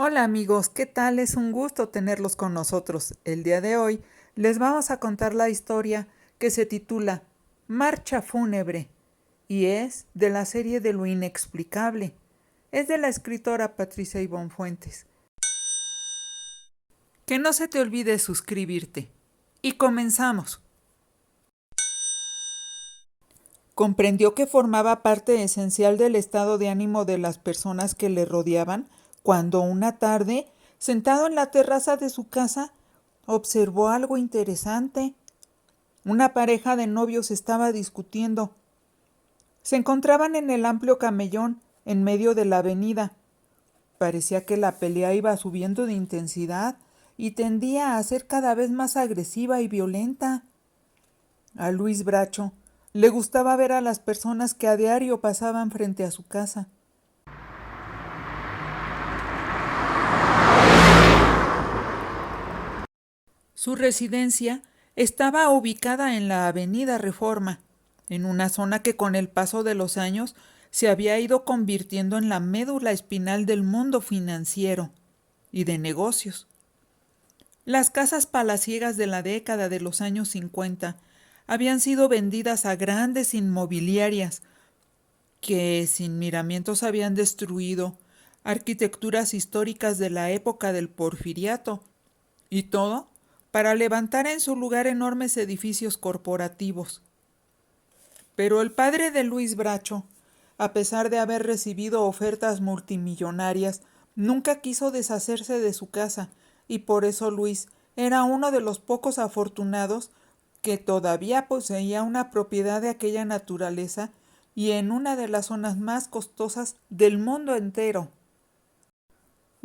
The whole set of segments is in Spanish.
Hola amigos, ¿qué tal? Es un gusto tenerlos con nosotros. El día de hoy les vamos a contar la historia que se titula Marcha Fúnebre y es de la serie de lo inexplicable. Es de la escritora Patricia Ivonne Fuentes. Que no se te olvide suscribirte. Y comenzamos. Comprendió que formaba parte esencial del estado de ánimo de las personas que le rodeaban cuando una tarde, sentado en la terraza de su casa, observó algo interesante. Una pareja de novios estaba discutiendo. Se encontraban en el amplio camellón, en medio de la avenida. Parecía que la pelea iba subiendo de intensidad y tendía a ser cada vez más agresiva y violenta. A Luis Bracho le gustaba ver a las personas que a diario pasaban frente a su casa. Su residencia estaba ubicada en la Avenida Reforma, en una zona que con el paso de los años se había ido convirtiendo en la médula espinal del mundo financiero y de negocios. Las casas palaciegas de la década de los años 50 habían sido vendidas a grandes inmobiliarias que sin miramientos habían destruido arquitecturas históricas de la época del Porfiriato, y todo para levantar en su lugar enormes edificios corporativos. Pero el padre de Luis Bracho, a pesar de haber recibido ofertas multimillonarias, nunca quiso deshacerse de su casa, y por eso Luis era uno de los pocos afortunados que todavía poseía una propiedad de aquella naturaleza y en una de las zonas más costosas del mundo entero.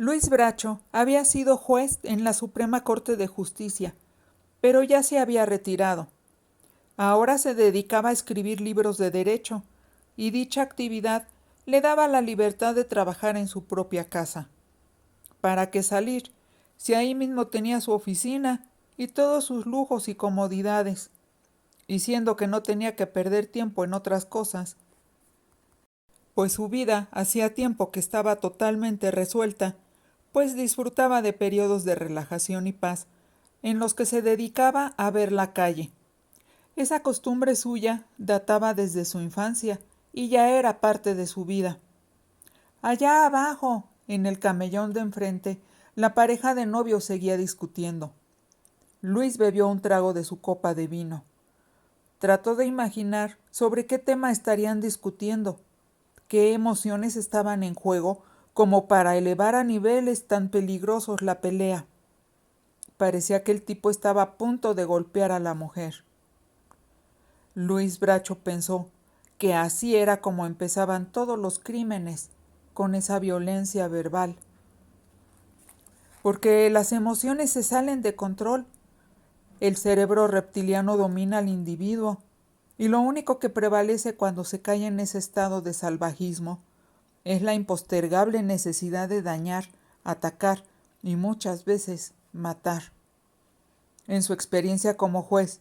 Luis Bracho había sido juez en la Suprema Corte de Justicia, pero ya se había retirado. Ahora se dedicaba a escribir libros de derecho, y dicha actividad le daba la libertad de trabajar en su propia casa. ¿Para qué salir, si ahí mismo tenía su oficina y todos sus lujos y comodidades? Y siendo que no tenía que perder tiempo en otras cosas, pues su vida hacía tiempo que estaba totalmente resuelta, pues disfrutaba de periodos de relajación y paz, en los que se dedicaba a ver la calle. Esa costumbre suya databa desde su infancia y ya era parte de su vida. Allá abajo, en el camellón de enfrente, la pareja de novios seguía discutiendo. Luis bebió un trago de su copa de vino. Trató de imaginar sobre qué tema estarían discutiendo, qué emociones estaban en juego como para elevar a niveles tan peligrosos la pelea. Parecía que el tipo estaba a punto de golpear a la mujer. Luis Bracho pensó que así era como empezaban todos los crímenes, con esa violencia verbal. Porque las emociones se salen de control. El cerebro reptiliano domina al individuo, y lo único que prevalece cuando se cae en ese estado de salvajismo es la impostergable necesidad de dañar, atacar y muchas veces matar. En su experiencia como juez,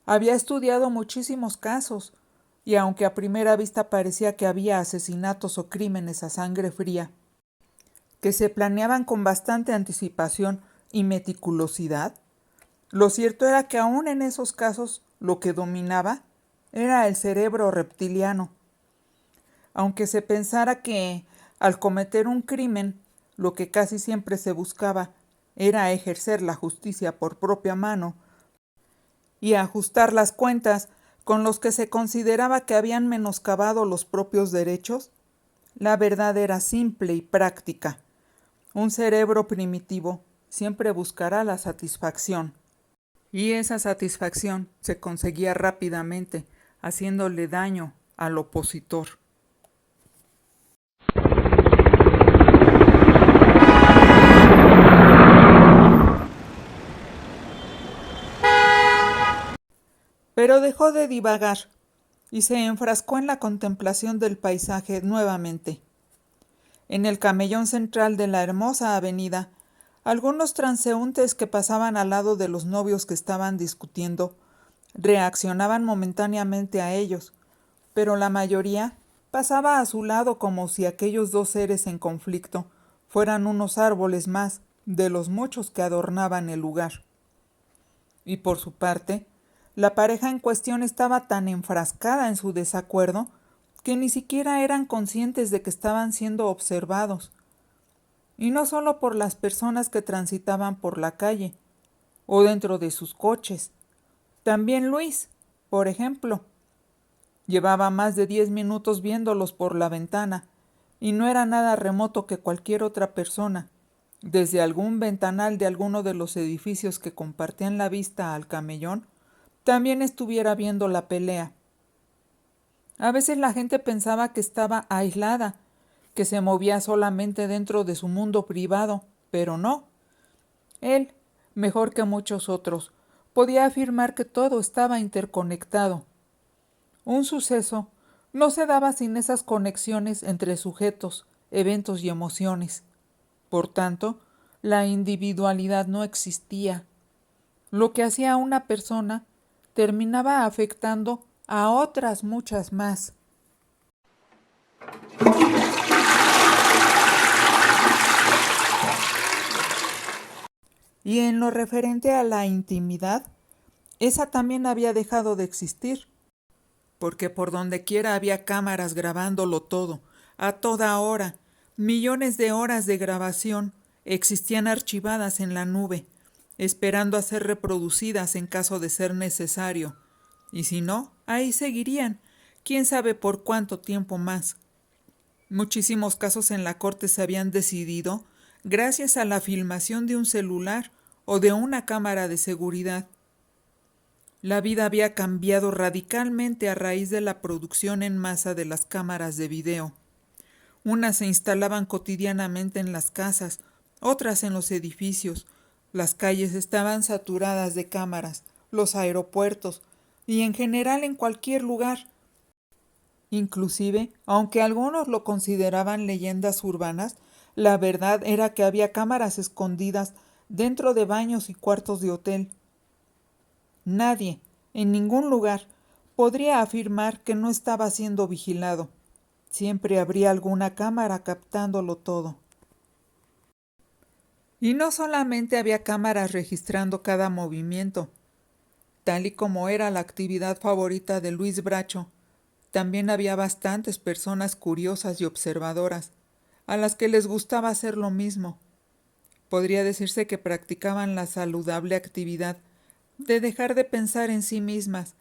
había estudiado muchísimos casos, y aunque a primera vista parecía que había asesinatos o crímenes a sangre fría, que se planeaban con bastante anticipación y meticulosidad, lo cierto era que aún en esos casos lo que dominaba era el cerebro reptiliano. Aunque se pensara que al cometer un crimen, lo que casi siempre se buscaba era ejercer la justicia por propia mano y ajustar las cuentas con los que se consideraba que habían menoscabado los propios derechos, la verdad era simple y práctica. Un cerebro primitivo siempre buscará la satisfacción, y esa satisfacción se conseguía rápidamente, haciéndole daño al opositor. Pero dejó de divagar y se enfrascó en la contemplación del paisaje nuevamente. En el camellón central de la hermosa avenida, algunos transeúntes que pasaban al lado de los novios que estaban discutiendo reaccionaban momentáneamente a ellos, pero la mayoría pasaba a su lado como si aquellos dos seres en conflicto fueran unos árboles más de los muchos que adornaban el lugar. Y por su parte, la pareja en cuestión estaba tan enfrascada en su desacuerdo que ni siquiera eran conscientes de que estaban siendo observados. Y no solo por las personas que transitaban por la calle o dentro de sus coches. También Luis, por ejemplo, llevaba más de 10 minutos viéndolos por la ventana, y no era nada remoto que cualquier otra persona, desde algún ventanal de alguno de los edificios que compartían la vista al camellón, también estuviera viendo la pelea. A veces la gente pensaba que estaba aislada, que se movía solamente dentro de su mundo privado, pero no. Él, mejor que muchos otros, podía afirmar que todo estaba interconectado. Un suceso no se daba sin esas conexiones entre sujetos, eventos y emociones. Por tanto, la individualidad no existía. Lo que hacía a una persona terminaba afectando a otras muchas más. Y en lo referente a la intimidad, esa también había dejado de existir, porque por donde quiera había cámaras grabándolo todo, a toda hora. Millones de horas de grabación existían archivadas en la nube, esperando a ser reproducidas en caso de ser necesario. Y si no, ahí seguirían, quién sabe por cuánto tiempo más. Muchísimos casos en la corte se habían decidido gracias a la filmación de un celular o de una cámara de seguridad. La vida había cambiado radicalmente a raíz de la producción en masa de las cámaras de video. Unas se instalaban cotidianamente en las casas, otras en los edificios. Las calles estaban saturadas de cámaras, los aeropuertos y en general en cualquier lugar. Inclusive, aunque algunos lo consideraban leyendas urbanas, la verdad era que había cámaras escondidas dentro de baños y cuartos de hotel. Nadie, en ningún lugar, podría afirmar que no estaba siendo vigilado. Siempre habría alguna cámara captándolo todo. Y no solamente había cámaras registrando cada movimiento, tal y como era la actividad favorita de Luis Bracho, también había bastantes personas curiosas y observadoras, a las que les gustaba hacer lo mismo. Podría decirse que practicaban la saludable actividad de dejar de pensar en sí mismas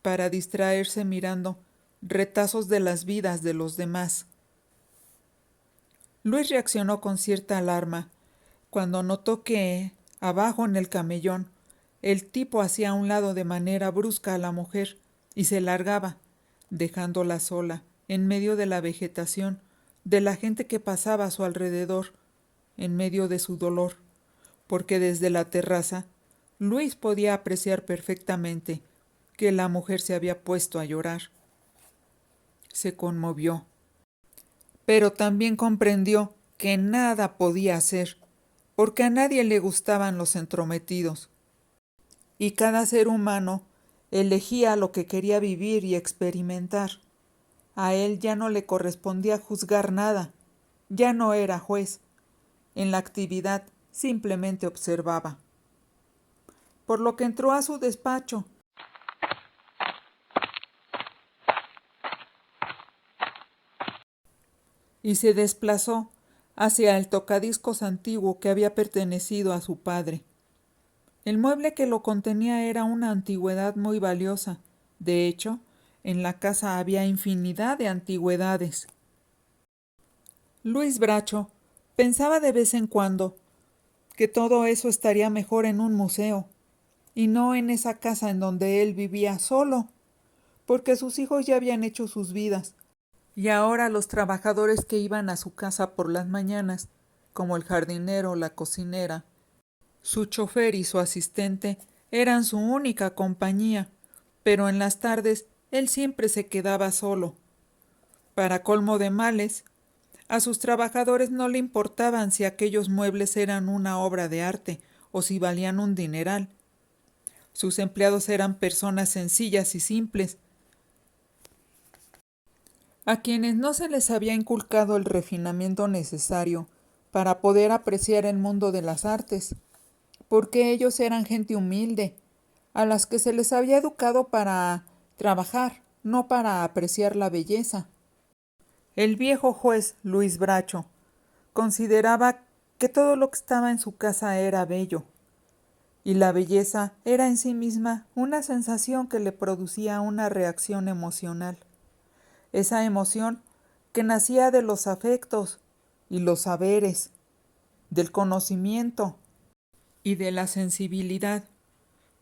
para distraerse mirando retazos de las vidas de los demás. Luis reaccionó con cierta alarma cuando notó que, abajo en el camellón, el tipo hacía a un lado de manera brusca a la mujer y se largaba, dejándola sola, en medio de la vegetación, de la gente que pasaba a su alrededor, en medio de su dolor, porque desde la terraza Luis podía apreciar perfectamente que la mujer se había puesto a llorar. Se conmovió, pero también comprendió que nada podía hacer, porque a nadie le gustaban los entrometidos, y cada ser humano elegía lo que quería vivir y experimentar. A él ya no le correspondía juzgar nada, ya no era juez. En la actividad simplemente observaba. Por lo que entró a su despacho. Y se desplazó hacia el tocadiscos antiguo que había pertenecido a su padre. El mueble que lo contenía era una antigüedad muy valiosa. De hecho, en la casa había infinidad de antigüedades. Luis Bracho pensaba de vez en cuando que todo eso estaría mejor en un museo, y no en esa casa en donde él vivía solo, porque sus hijos ya habían hecho sus vidas, y ahora los trabajadores que iban a su casa por las mañanas, como el jardinero, la cocinera, su chofer y su asistente, eran su única compañía, pero en las tardes él siempre se quedaba solo. Para colmo de males, a sus trabajadores no le importaban si aquellos muebles eran una obra de arte o si valían un dineral. Sus empleados eran personas sencillas y simples, a quienes no se les había inculcado el refinamiento necesario para poder apreciar el mundo de las artes, porque ellos eran gente humilde, a las que se les había educado para trabajar, no para apreciar la belleza. El viejo juez Luis Bracho consideraba que todo lo que estaba en su casa era bello, y la belleza era en sí misma una sensación que le producía una reacción emocional. Esa emoción que nacía de los afectos y los saberes, del conocimiento y de la sensibilidad.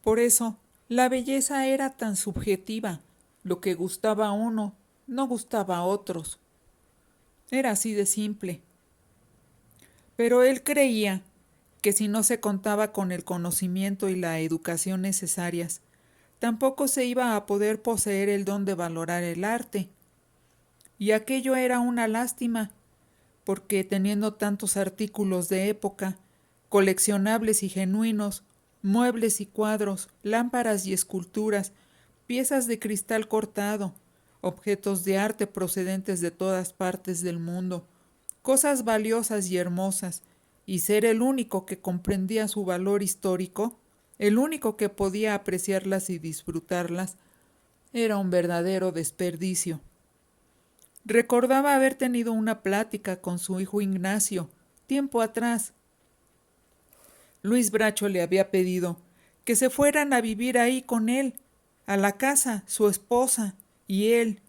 Por eso, la belleza era tan subjetiva. Lo que gustaba a uno no gustaba a otros. Era así de simple. Pero él creía que si no se contaba con el conocimiento y la educación necesarias, tampoco se iba a poder poseer el don de valorar el arte. Y aquello era una lástima, porque teniendo tantos artículos de época, coleccionables y genuinos, muebles y cuadros, lámparas y esculturas, piezas de cristal cortado, objetos de arte procedentes de todas partes del mundo, cosas valiosas y hermosas, y ser el único que comprendía su valor histórico, el único que podía apreciarlas y disfrutarlas, era un verdadero desperdicio. Recordaba haber tenido una plática con su hijo Ignacio, tiempo atrás. Luis Bracho le había pedido que se fueran a vivir ahí con él, a la casa, su esposa y él.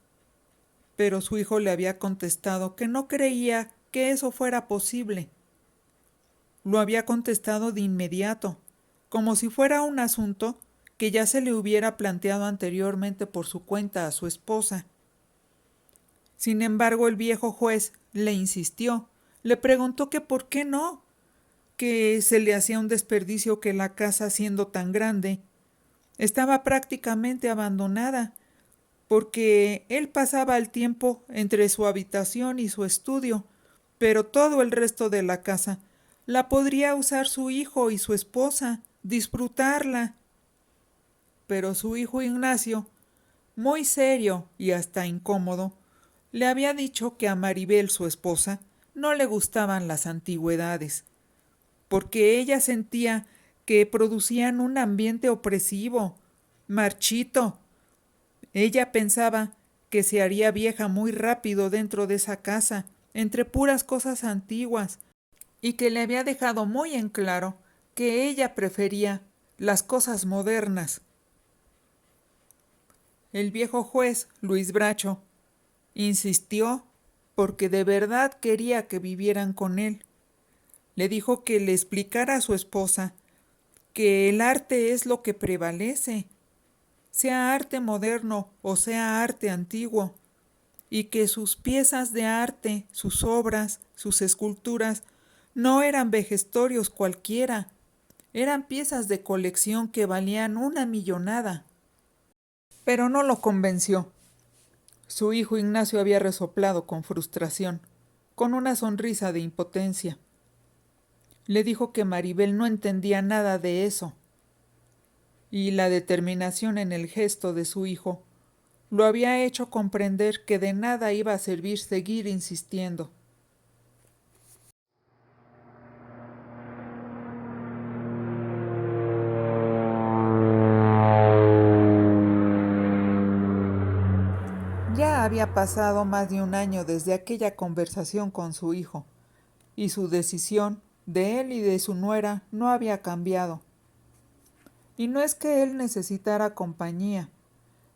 Pero su hijo le había contestado que no creía que eso fuera posible. Lo había contestado de inmediato, como si fuera un asunto que ya se le hubiera planteado anteriormente por su cuenta a su esposa. Sin embargo, el viejo juez le insistió, le preguntó que por qué no, que se le hacía un desperdicio que la casa, siendo tan grande, estaba prácticamente abandonada, porque él pasaba el tiempo entre su habitación y su estudio, pero todo el resto de la casa la podría usar su hijo y su esposa, disfrutarla. Pero su hijo Ignacio, muy serio y hasta incómodo, le había dicho que a Maribel, su esposa, no le gustaban las antigüedades, porque ella sentía que producían un ambiente opresivo, marchito. Ella pensaba que se haría vieja muy rápido dentro de esa casa, entre puras cosas antiguas, y que le había dejado muy en claro que ella prefería las cosas modernas. El viejo juez, Luis Bracho, insistió porque de verdad quería que vivieran con él. Le dijo que le explicara a su esposa que el arte es lo que prevalece, sea arte moderno o sea arte antiguo, y que sus piezas de arte, sus obras, sus esculturas, no eran vejestorios cualquiera, eran piezas de colección que valían una millonada. Pero no lo convenció. Su hijo Ignacio había resoplado con frustración, con una sonrisa de impotencia. Le dijo que Maribel no entendía nada de eso, y la determinación en el gesto de su hijo lo había hecho comprender que de nada iba a servir seguir insistiendo. Ya había pasado más de un año desde aquella conversación con su hijo, y su decisión de él y de su nuera no había cambiado. Y no es que él necesitara compañía,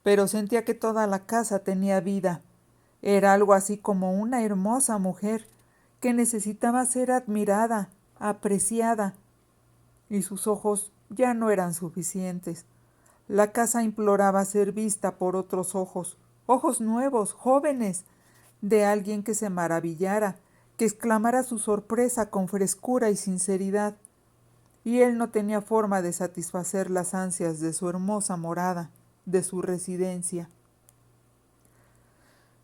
pero sentía que toda la casa tenía vida. Era algo así como una hermosa mujer que necesitaba ser admirada, apreciada, y sus ojos ya no eran suficientes. La casa imploraba ser vista por otros ojos, ojos nuevos, jóvenes, de alguien que se maravillara, que exclamara su sorpresa con frescura y sinceridad. Y él no tenía forma de satisfacer las ansias de su hermosa morada, de su residencia.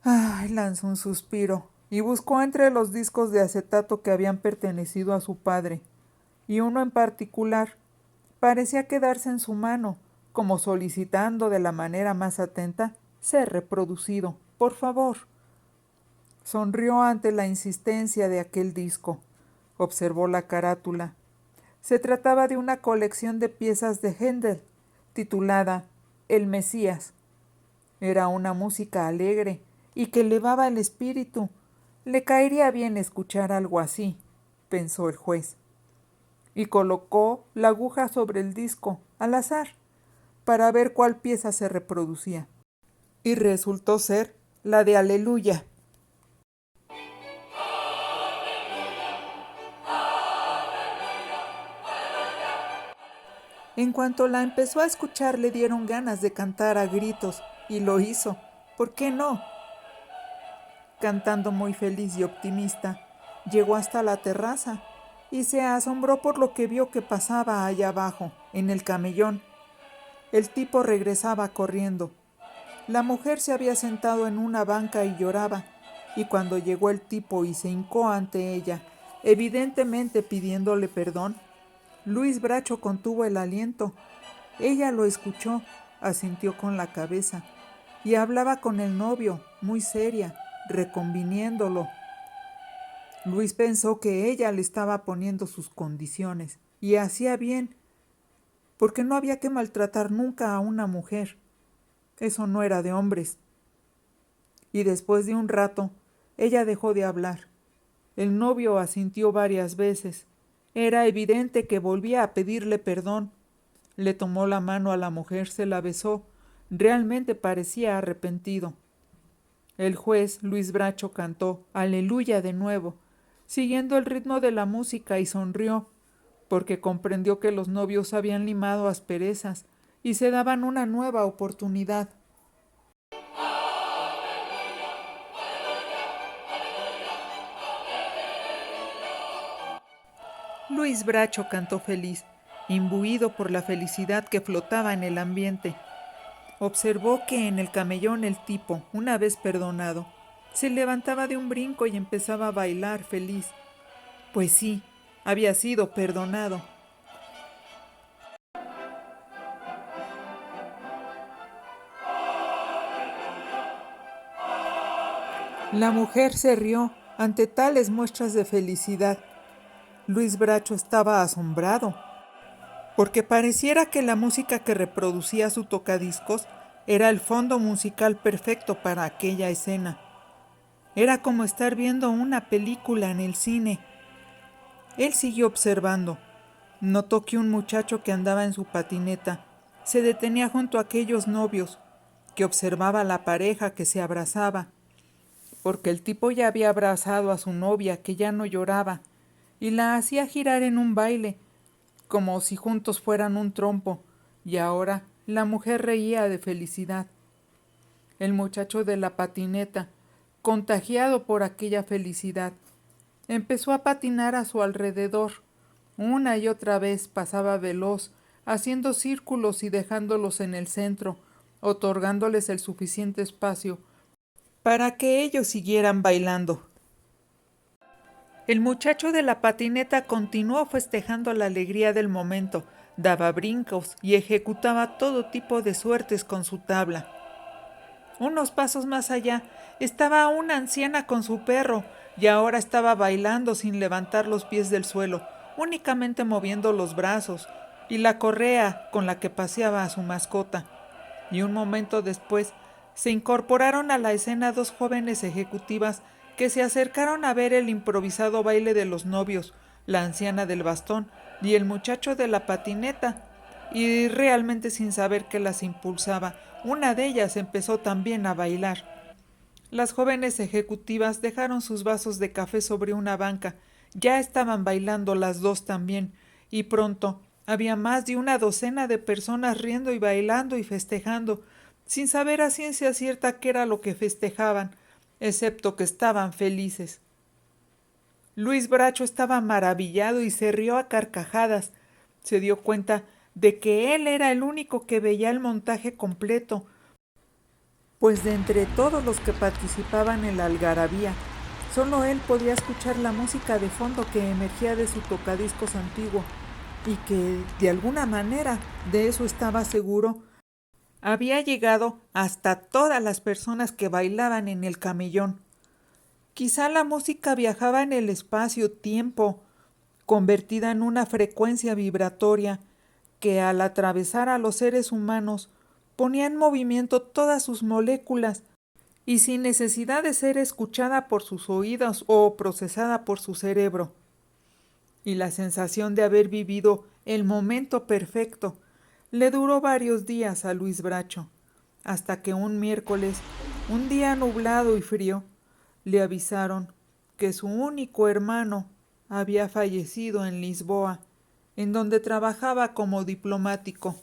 Ay, lanzó un suspiro y buscó entre los discos de acetato que habían pertenecido a su padre, y uno en particular parecía quedarse en su mano, como solicitando de la manera más atenta ser reproducido. Por favor. Sonrió ante la insistencia de aquel disco. observó la carátula. Se trataba de una colección de piezas de Händel, titulada El Mesías. Era una música alegre y que elevaba el espíritu. Le caería bien escuchar algo así, pensó el juez, y colocó la aguja sobre el disco, al azar, para ver cuál pieza se reproducía. Y resultó ser la de Aleluya. En cuanto la empezó a escuchar, le dieron ganas de cantar a gritos, y lo hizo. ¿Por qué no? Cantando muy feliz y optimista, llegó hasta la terraza y se asombró por lo que vio que pasaba allá abajo, en el camellón. El tipo regresaba corriendo. La mujer se había sentado en una banca y lloraba, y cuando llegó el tipo y se hincó ante ella, evidentemente pidiéndole perdón, Luis Bracho contuvo el aliento. Ella lo escuchó, asintió con la cabeza, y hablaba con el novio, muy seria, reconviniéndolo. Luis pensó que ella le estaba poniendo sus condiciones, y hacía bien, porque no había que maltratar nunca a una mujer. Eso no era de hombres. Y después de un rato, ella dejó de hablar. El novio asintió varias veces. Era evidente que volvía a pedirle perdón. Le tomó la mano a la mujer, se la besó. Realmente parecía arrepentido. El juez, Luis Bracho, cantó Aleluya de nuevo, siguiendo el ritmo de la música, y sonrió, porque comprendió que los novios habían limado asperezas y se daban una nueva oportunidad. Luis Bracho cantó feliz, imbuido por la felicidad que flotaba en el ambiente. Observó que en el camellón el tipo, una vez perdonado, se levantaba de un brinco y empezaba a bailar feliz. Pues sí, había sido perdonado. La mujer se rió ante tales muestras de felicidad. Luis Bracho estaba asombrado, porque pareciera que la música que reproducía su tocadiscos era el fondo musical perfecto para aquella escena. Era como estar viendo una película en el cine. Él siguió observando. Notó que un muchacho que andaba en su patineta se detenía junto a aquellos novios, que observaba a la pareja que se abrazaba, porque el tipo ya había abrazado a su novia, que ya no lloraba, y la hacía girar en un baile, como si juntos fueran un trompo, y ahora la mujer reía de felicidad. El muchacho de la patineta, contagiado por aquella felicidad, empezó a patinar a su alrededor. Una y otra vez pasaba veloz, haciendo círculos y dejándolos en el centro, otorgándoles el suficiente espacio para que ellos siguieran bailando. El muchacho de la patineta continuó festejando la alegría del momento, daba brincos y ejecutaba todo tipo de suertes con su tabla. Unos pasos más allá estaba una anciana con su perro, y ahora estaba bailando sin levantar los pies del suelo, únicamente moviendo los brazos y la correa con la que paseaba a su mascota. Y un momento después se incorporaron a la escena dos jóvenes ejecutivas que se acercaron a ver el improvisado baile de los novios, la anciana del bastón y el muchacho de la patineta, y realmente sin saber qué las impulsaba, una de ellas empezó también a bailar. Las jóvenes ejecutivas dejaron sus vasos de café sobre una banca. Ya estaban bailando las dos también, y pronto había más de una docena de personas riendo y bailando y festejando, sin saber a ciencia cierta qué era lo que festejaban, excepto que estaban felices. Luis Bracho estaba maravillado y se rió a carcajadas. Se dio cuenta de que él era el único que veía el montaje completo, pues de entre todos los que participaban en la algarabía, solo él podía escuchar la música de fondo que emergía de su tocadiscos antiguo, y que, de alguna manera, de eso estaba seguro, había llegado hasta todas las personas que bailaban en el camellón. Quizá la música viajaba en el espacio-tiempo, convertida en una frecuencia vibratoria que al atravesar a los seres humanos ponía en movimiento todas sus moléculas y sin necesidad de ser escuchada por sus oídos o procesada por su cerebro. Y la sensación de haber vivido el momento perfecto le duró varios días a Luis Bracho, hasta que un miércoles, un día nublado y frío, le avisaron que su único hermano había fallecido en Lisboa, en donde trabajaba como diplomático.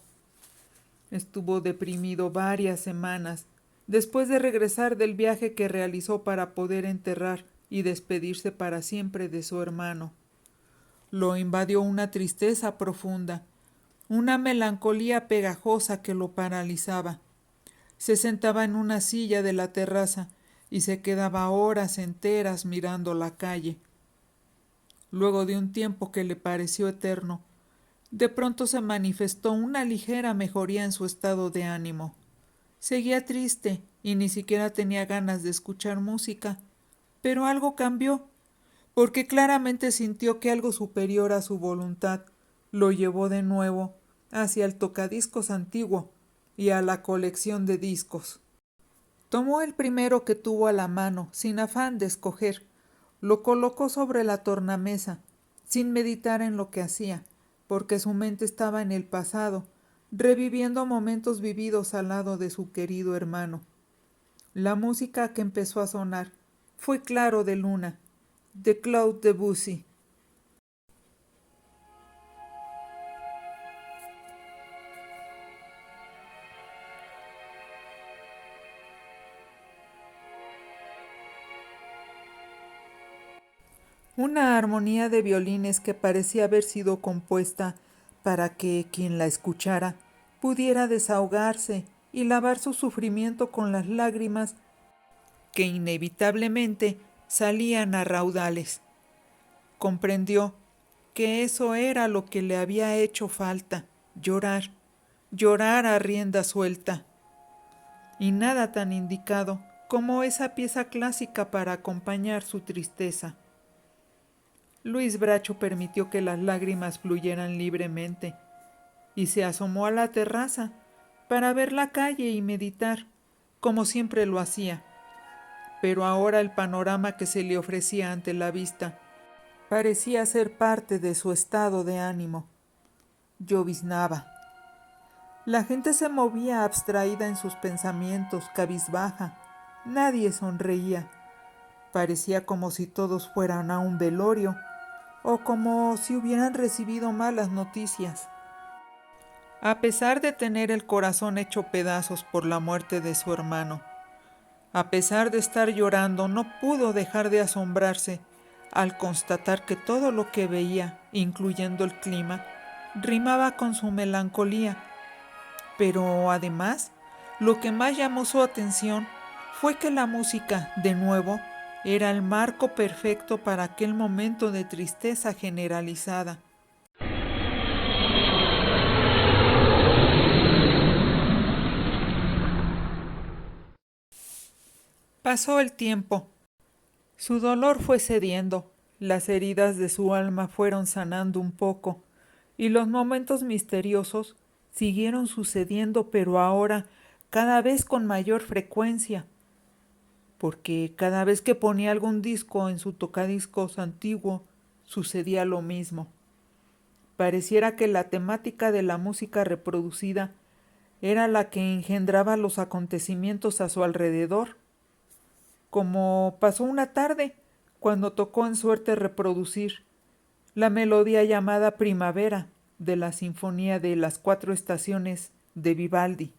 Estuvo deprimido varias semanas, después de regresar del viaje que realizó para poder enterrar y despedirse para siempre de su hermano. Lo invadió una tristeza profunda, una melancolía pegajosa que lo paralizaba. Se sentaba en una silla de la terraza y se quedaba horas enteras mirando la calle. Luego de un tiempo que le pareció eterno, de pronto se manifestó una ligera mejoría en su estado de ánimo. Seguía triste y ni siquiera tenía ganas de escuchar música, pero algo cambió, porque claramente sintió que algo superior a su voluntad lo llevó de nuevo hacia el tocadiscos antiguo y a la colección de discos. Tomó el primero que tuvo a la mano, sin afán de escoger. Lo colocó sobre la tornamesa, sin meditar en lo que hacía, porque su mente estaba en el pasado, reviviendo momentos vividos al lado de su querido hermano. La música que empezó a sonar fue Claro de Luna, de Claude Debussy. Una armonía de violines que parecía haber sido compuesta para que quien la escuchara pudiera desahogarse y lavar su sufrimiento con las lágrimas que inevitablemente salían a raudales. Comprendió que eso era lo que le había hecho falta, llorar, llorar a rienda suelta. Y nada tan indicado como esa pieza clásica para acompañar su tristeza. Luis Bracho permitió que las lágrimas fluyeran libremente y se asomó a la terraza para ver la calle y meditar, como siempre lo hacía. Pero ahora el panorama que se le ofrecía ante la vista parecía ser parte de su estado de ánimo. Lloviznaba. La gente se movía abstraída en sus pensamientos, cabizbaja. Nadie sonreía. Parecía como si todos fueran a un velorio o como si hubieran recibido malas noticias. A pesar de tener el corazón hecho pedazos por la muerte de su hermano, a pesar de estar llorando, no pudo dejar de asombrarse al constatar que todo lo que veía, incluyendo el clima, rimaba con su melancolía. Pero además, lo que más llamó su atención fue que la música, de nuevo, era el marco perfecto para aquel momento de tristeza generalizada. Pasó el tiempo. Su dolor fue cediendo, las heridas de su alma fueron sanando un poco, y los momentos misteriosos siguieron sucediendo, pero ahora cada vez con mayor frecuencia, porque cada vez que ponía algún disco en su tocadiscos antiguo, sucedía lo mismo. Pareciera que la temática de la música reproducida era la que engendraba los acontecimientos a su alrededor, como pasó una tarde cuando tocó en suerte reproducir la melodía llamada Primavera de la Sinfonía de las 4 Estaciones de Vivaldi.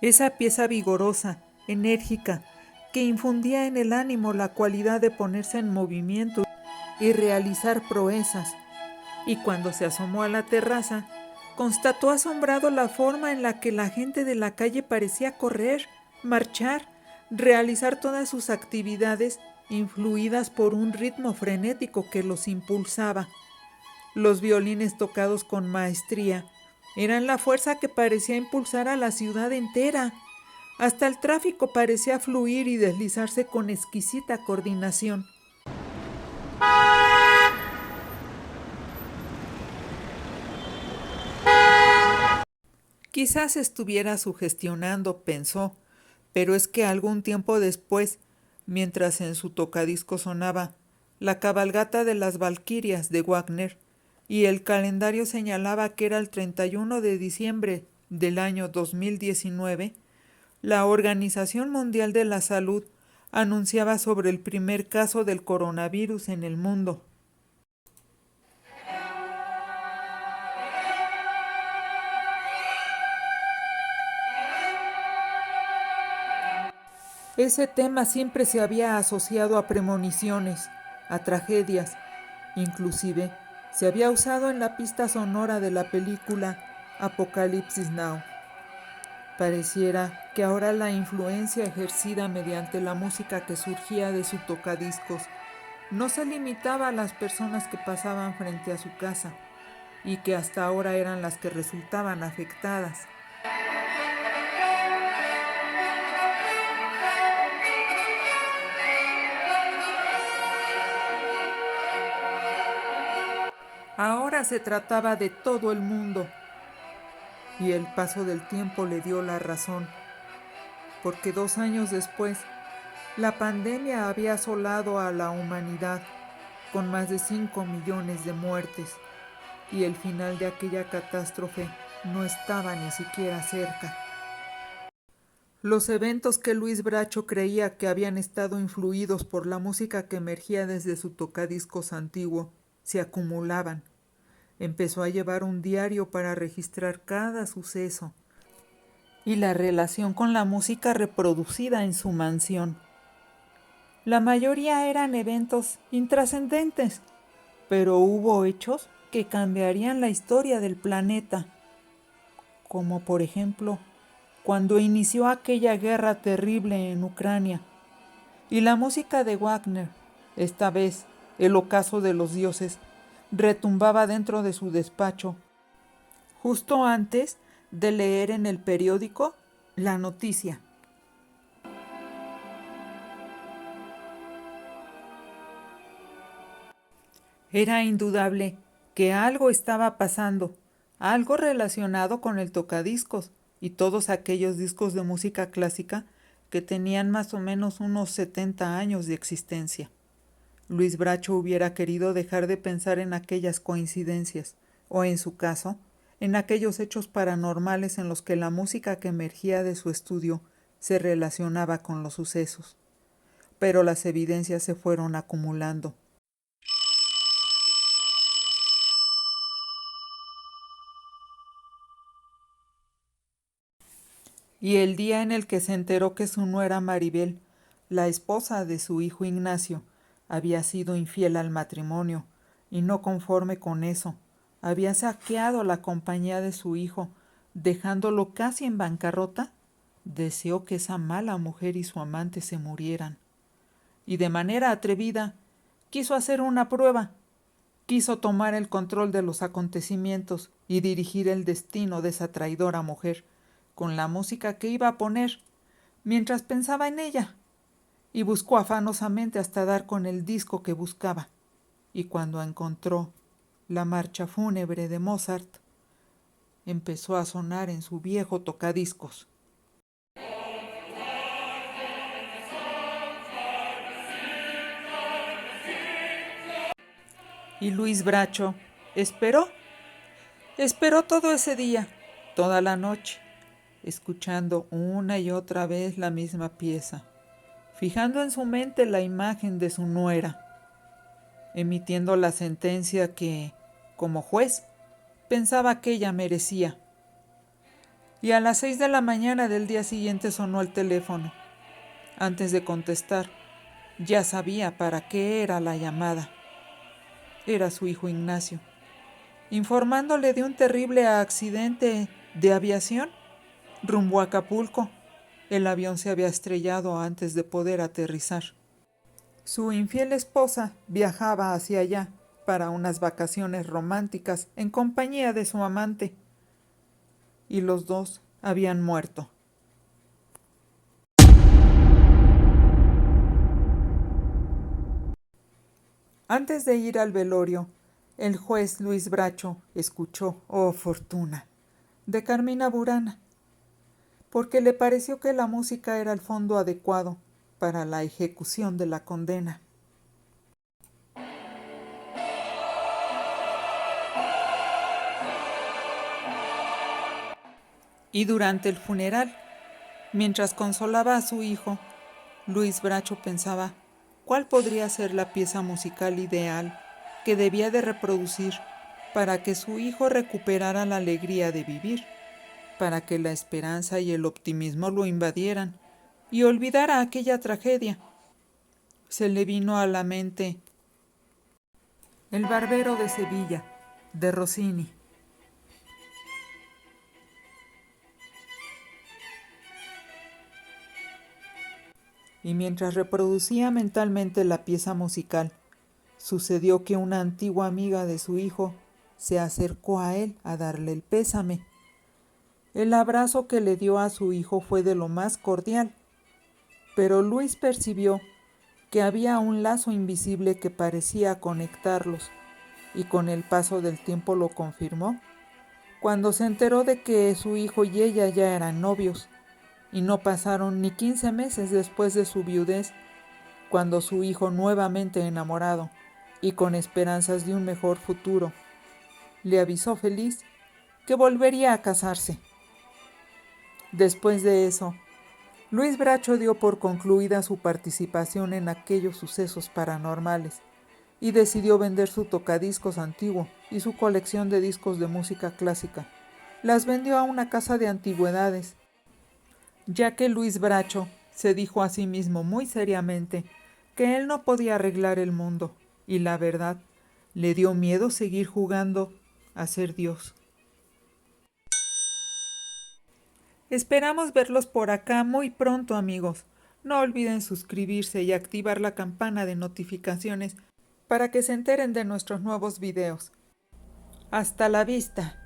Esa pieza vigorosa, enérgica, que infundía en el ánimo la cualidad de ponerse en movimiento y realizar proezas. Y cuando se asomó a la terraza, constató asombrado la forma en la que la gente de la calle parecía correr, marchar, realizar todas sus actividades influidas por un ritmo frenético que los impulsaba. Los violines tocados con maestría Eran la fuerza que parecía impulsar a la ciudad entera. Hasta el tráfico parecía fluir y deslizarse con exquisita coordinación. Quizás estuviera sugestionando, pensó, pero es que algún tiempo después, mientras en su tocadisco sonaba La cabalgata de las Valquirias de Wagner, y el calendario señalaba que era el 31 de diciembre del año 2019, la Organización Mundial de la Salud anunciaba sobre el primer caso del coronavirus en el mundo. Ese tema siempre se había asociado a premoniciones, a tragedias, inclusive se había usado en la pista sonora de la película Apocalipsis Now. Pareciera que ahora la influencia ejercida mediante la música que surgía de su tocadiscos no se limitaba a las personas que pasaban frente a su casa y que hasta ahora eran las que resultaban afectadas. Ahora se trataba de todo el mundo y el paso del tiempo le dio la razón, porque 2 años después, la pandemia había asolado a la humanidad con más de 5 millones de muertes y el final de aquella catástrofe no estaba ni siquiera cerca. Los eventos que Luis Bracho creía que habían estado influidos por la música que emergía desde su tocadiscos antiguo se acumulaban. Empezó a llevar un diario para registrar cada suceso y la relación con la música reproducida en su mansión. La mayoría eran eventos intrascendentes, pero hubo hechos que cambiarían la historia del planeta, como por ejemplo cuando inició aquella guerra terrible en Ucrania y la música de Wagner, esta vez el ocaso de los dioses, retumbaba dentro de su despacho, justo antes de leer en el periódico la noticia. Era indudable que algo estaba pasando, algo relacionado con el tocadiscos y todos aquellos discos de música clásica que tenían más o menos unos 70 años de existencia. Luis Bracho hubiera querido dejar de pensar en aquellas coincidencias, o en su caso, en aquellos hechos paranormales en los que la música que emergía de su estudio se relacionaba con los sucesos. Pero las evidencias se fueron acumulando. Y el día en el que se enteró que su nuera Maribel, la esposa de su hijo Ignacio, había sido infiel al matrimonio, y no conforme con eso, había saqueado la compañía de su hijo, dejándolo casi en bancarrota, deseó que esa mala mujer y su amante se murieran. Y de manera atrevida, quiso hacer una prueba. Quiso tomar el control de los acontecimientos y dirigir el destino de esa traidora mujer, con la música que iba a poner, mientras pensaba en ella, y buscó afanosamente hasta dar con el disco que buscaba, y cuando encontró la marcha fúnebre de Mozart, empezó a sonar en su viejo tocadiscos. Y Luis Bracho esperó todo ese día, toda la noche, escuchando una y otra vez la misma pieza, fijando en su mente la imagen de su nuera, emitiendo la sentencia que, como juez, pensaba que ella merecía. Y a las 6 de la mañana del día siguiente sonó el teléfono. Antes de contestar, ya sabía para qué era la llamada. Era su hijo Ignacio, informándole de un terrible accidente de aviación rumbo a Acapulco. El avión se había estrellado antes de poder aterrizar. Su infiel esposa viajaba hacia allá para unas vacaciones románticas en compañía de su amante. y los dos habían muerto. Antes de ir al velorio, el juez Luis Bracho escuchó "Oh Fortuna" de Carmina Burana, porque le pareció que la música era el fondo adecuado para la ejecución de la condena. Y durante el funeral, mientras consolaba a su hijo, Luis Bracho pensaba cuál podría ser la pieza musical ideal que debía de reproducir para que su hijo recuperara la alegría de vivir, para que la esperanza y el optimismo lo invadieran y olvidara aquella tragedia. Se le vino a la mente El barbero de Sevilla, de Rossini. Y mientras reproducía mentalmente la pieza musical, sucedió que una antigua amiga de su hijo se acercó a él a darle el pésame. El abrazo que le dio a su hijo fue de lo más cordial, pero Luis percibió que había un lazo invisible que parecía conectarlos, y con el paso del tiempo lo confirmó, cuando se enteró de que su hijo y ella ya eran novios, y no pasaron ni 15 meses después de su viudez, cuando su hijo, nuevamente enamorado y con esperanzas de un mejor futuro, le avisó feliz que volvería a casarse. Después de eso, Luis Bracho dio por concluida su participación en aquellos sucesos paranormales y decidió vender su tocadiscos antiguo y su colección de discos de música clásica. Las vendió a una casa de antigüedades, ya que Luis Bracho se dijo a sí mismo muy seriamente que él no podía arreglar el mundo, y la verdad, le dio miedo seguir jugando a ser Dios. Esperamos verlos por acá muy pronto, amigos. No olviden suscribirse y activar la campana de notificaciones para que se enteren de nuestros nuevos videos. Hasta la vista.